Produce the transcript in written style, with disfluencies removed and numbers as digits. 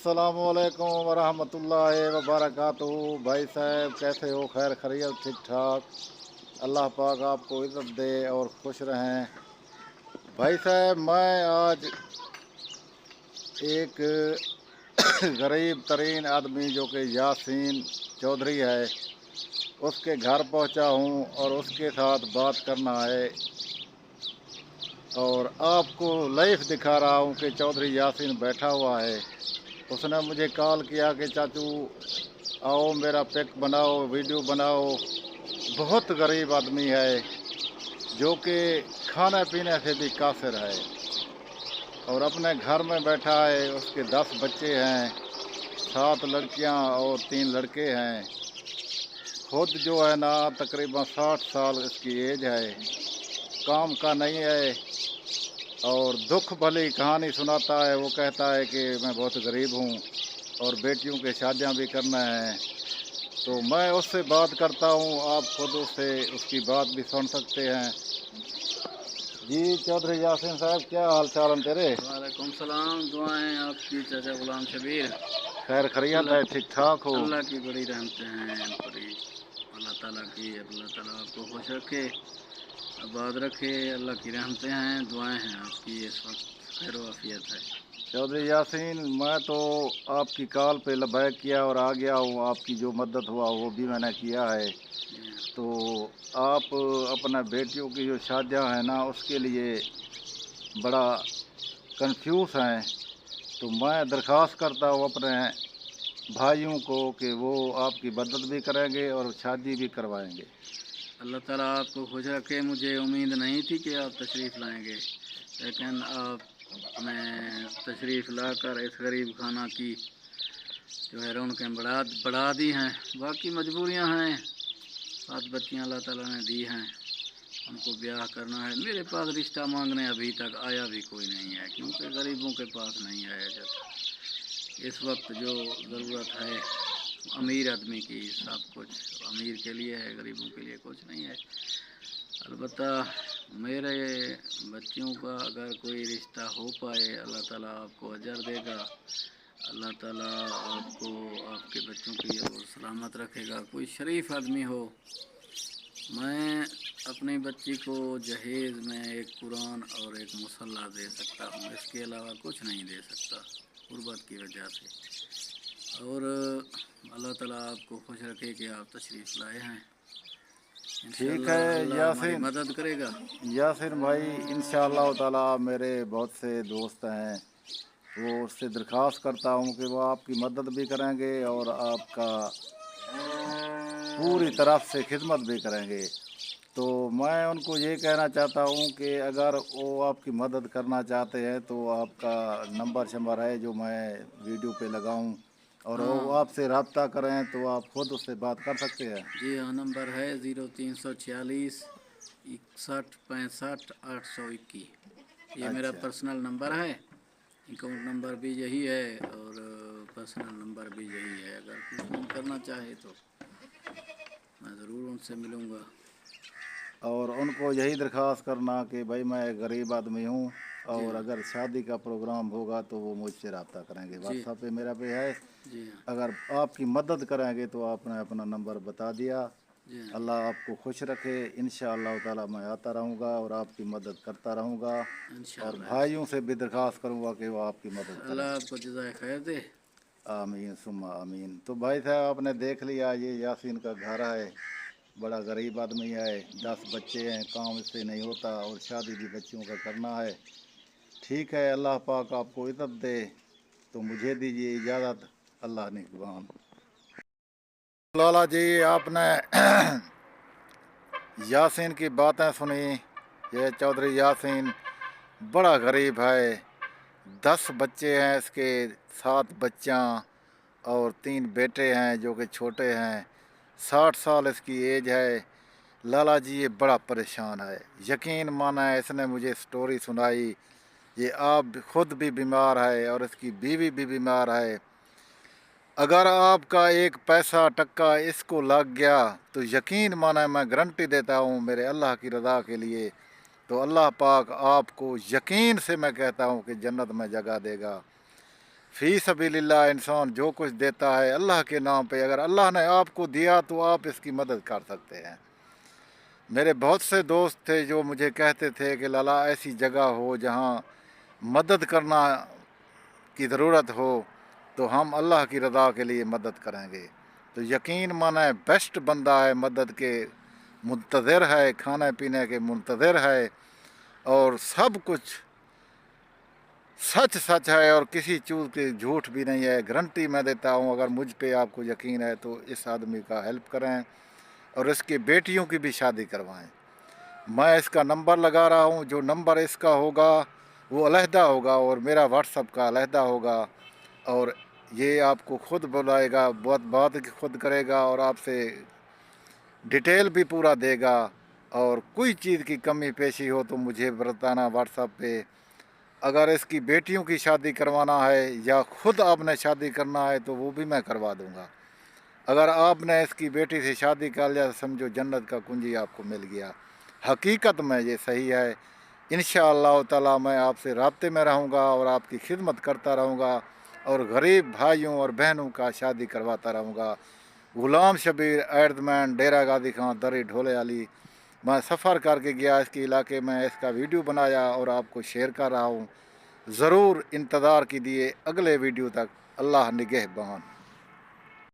अस्सलामुअलैकुम वरहमतुल्लाहि वबरकातुहू। भाई साहब कैसे हो? खैर खैरियत? ठीक ठाक। अल्लाह पाक आपको इज़्ज़त दे और खुश रहें। भाई साहब मैं आज एक गरीब तरीन आदमी जो कि यासीन चौधरी है उसके घर पहुंचा हूं और उसके साथ बात करना है और आपको लाइव दिखा रहा हूं कि चौधरी यासीन बैठा हुआ है। उसने मुझे कॉल किया कि चाचू आओ मेरा पिक बनाओ, वीडियो बनाओ। बहुत गरीब आदमी है जो कि खाने पीने से भी कासिर है और अपने घर में बैठा है। उसके 10 बच्चे हैं, 7 लड़कियां और 3 लड़के हैं। खुद जो है ना तकरीबन 60 साल इसकी एज है, काम का नहीं है और दुख भली कहानी सुनाता है। वो कहता है कि मैं बहुत गरीब हूँ और बेटियों के शादियाँ भी करना है। तो मैं उससे बात करता हूँ, आप खुद उससे उसकी बात भी सुन सकते हैं। जी चौधरी यासीन साहब, क्या हाल चाल है तेरे? वालेकुम सलाम, दुआएं आपकी चाचा गुलाम शबीर। खैर खैरियत है? ठीक ठाक हो? अल्लाह की बड़ी रहमतें हैं, बड़ी अल्लाह ताला की। अल्लाह ताला आपको खुश रखे, आबाद रखे। अल्लाह की रहमतें हैं, दुआएं हैं आपकी। इस वक्त खैर वाफियत है। चौधरी यासीन, मैं तो आपकी कॉल पे लबैक किया और आ गया हूँ। आपकी जो मदद हुआ वो भी मैंने किया है। तो आप अपना बेटियों की जो शादियाँ हैं ना उसके लिए बड़ा कंफ्यूज हैं। तो मैं दरख्वास्त करता हूँ अपने भाइयों को कि वो आपकी मदद भी करेंगे और शादी भी करवाएंगे। अल्लाह ताला आपको खुश रखे। मुझे उम्मीद नहीं थी कि आप तशरीफ़ लाएंगे, लेकिन आपने तशरीफ़ लाकर इस गरीब खाना की जो है रौनकें बढ़ा दी हैं। बाकी मजबूरियां हैं, 7 बच्चियाँ अल्लाह ताला ने दी हैं, उनको ब्याह करना है। मेरे पास रिश्ता मांगने अभी तक आया भी कोई नहीं है, क्योंकि गरीबों के पास नहीं आया जाता। इस वक्त जो ज़रूरत है अमीर आदमी की, सब कुछ अमीर के लिए है, गरीबों के लिए कुछ नहीं है। अलबत्ता मेरे बच्चियों का अगर कोई रिश्ता हो पाए, अल्लाह ताला आपको अजर देगा। अल्लाह ताला आपको, आपके बच्चों की वो सलामत रखेगा। कोई शरीफ आदमी हो। मैं अपनी बच्ची को जहेज़ में एक कुरान और एक मुसल्ला दे सकता हूँ, इसके अलावा कुछ नहीं दे सकता, गुर्बत की वजह से। और अल्लाह ताला आपको खुश रखे कि आप तशरीफ़ लाए हैं। ठीक इंशाअल्लाह है अल्लाह हमारी यासीन, मदद करेगा। यासीन भाई, इंशाअल्लाह ताला मेरे बहुत से दोस्त हैं, वो उससे दरख्वास्त करता हूँ कि वो आपकी मदद भी करेंगे और आपका पूरी तरफ से खिदमत भी करेंगे। तो मैं उनको ये कहना चाहता हूँ कि अगर वो आपकी मदद करना चाहते हैं तो आपका नंबर शंबर है जो मैं वीडियो पे लगाऊं और वो हाँ आपसे रब्ता करें तो आप खुद उससे बात कर सकते हैं। जी हाँ, नंबर है 0346 61 65 821। ये मेरा अच्छा पर्सनल नंबर है। अकाउंट नंबर भी यही है और पर्सनल नंबर भी यही है। अगर कोई फ़ोन करना चाहे तो मैं ज़रूर उनसे मिलूँगा। और उनको यही दरख्वास्त करना कि भाई मैं एक गरीब आदमी हूँ जी और हाँ, अगर शादी का प्रोग्राम होगा तो वो मुझसे रब्ता करेंगे। जी व्हाट्सएप पे मेरा पे है। जी हाँ, अगर आपकी मदद करेंगे तो आपने अपना नंबर बता दिया। जी हाँ, अल्लाह आपको खुश रखे। इंशाअल्लाह ताला मैं आता रहूँगा और आपकी मदद करता रहूँगा और इंशाअल्लाह भाइयों से भी दरख्वास्त करूँगा कि वो आपकी मदद करें। अल्लाह आपको जज़ाए खैर दे। आमीन सुम्मा आमीन। तो भाई साहब आपने देख लिया, ये यासीन का घर है। बड़ा गरीब आदमी है, 10 बच्चे हैं, काम इससे नहीं होता और शादी भी बच्चियों का करना है। ठीक है, अल्लाह पाक आपको इज़्ज़त दे। तो मुझे दीजिए इजाज़त। अल्लाह निगहबान। लाला जी, आपने यासीन की बातें सुनी। ये चौधरी यासीन बड़ा गरीब है। 10 बच्चे हैं इसके, 7 बच्चियाँ और 3 बेटे हैं जो कि छोटे हैं। 60 साल इसकी एज है। लाला जी ये बड़ा परेशान है। यकीन माना है, इसने मुझे स्टोरी सुनाई। ये आप खुद भी बीमार है और इसकी बीवी भी बीमार है। अगर आपका एक पैसा टक्का इसको लग गया तो यकीन माना मैं गारंटी देता हूँ मेरे अल्लाह की रज़ा के लिए, तो अल्लाह पाक आपको यकीन से मैं कहता हूँ कि जन्नत में जगह देगा। फी सबीलिल्लाह इंसान जो कुछ देता है अल्लाह के नाम पे, अगर अल्लाह ने आपको दिया तो आप इसकी मदद कर सकते हैं। मेरे बहुत से दोस्त थे जो मुझे कहते थे कि लाला ऐसी जगह हो जहाँ मदद करना की ज़रूरत हो तो हम अल्लाह की रज़ा के लिए मदद करेंगे। तो यकीन माने बेस्ट बंदा है, मदद के मुंतज़िर है, खाने पीने के मुंतज़िर है, और सब कुछ सच सच है और किसी चीज़ की झूठ भी नहीं है। गारंटी मैं देता हूँ, अगर मुझ पे आपको यकीन है तो इस आदमी का हेल्प करें और इसकी बेटियों की भी शादी करवाएं। मैं इसका नंबर लगा रहा हूँ, जो नंबर इसका होगा वो अलहदा होगा और मेरा व्हाट्सअप का अलहदा होगा, और ये आपको खुद बुलाएगा, बात खुद करेगा और आपसे डिटेल भी पूरा देगा। और कोई चीज़ की कमी पेशी हो तो मुझे बताना व्हाट्सअप पे। अगर इसकी बेटियों की शादी करवाना है या खुद आपने शादी करना है तो वो भी मैं करवा दूंगा। अगर आपने इसकी बेटी से शादी कर लिया तो समझो जन्नत का कुंजी आपको मिल गया। हकीकत में ये सही है। इंशाअल्लाह ताला मैं आपसे राब्ते में रहूँगा और आपकी खिदमत करता रहूँगा और गरीब भाइयों और बहनों का शादी करवाता रहूँगा। गुलाम शबीर एर्दमैन, डेरा गाजी खां, दरी ढोले वाली। मैं सफ़र करके गया इसके इलाके में, इसका वीडियो बनाया और आपको शेयर कर रहा हूँ। ज़रूर इंतज़ार कीजिए अगले वीडियो तक। अल्लाह निगहबान।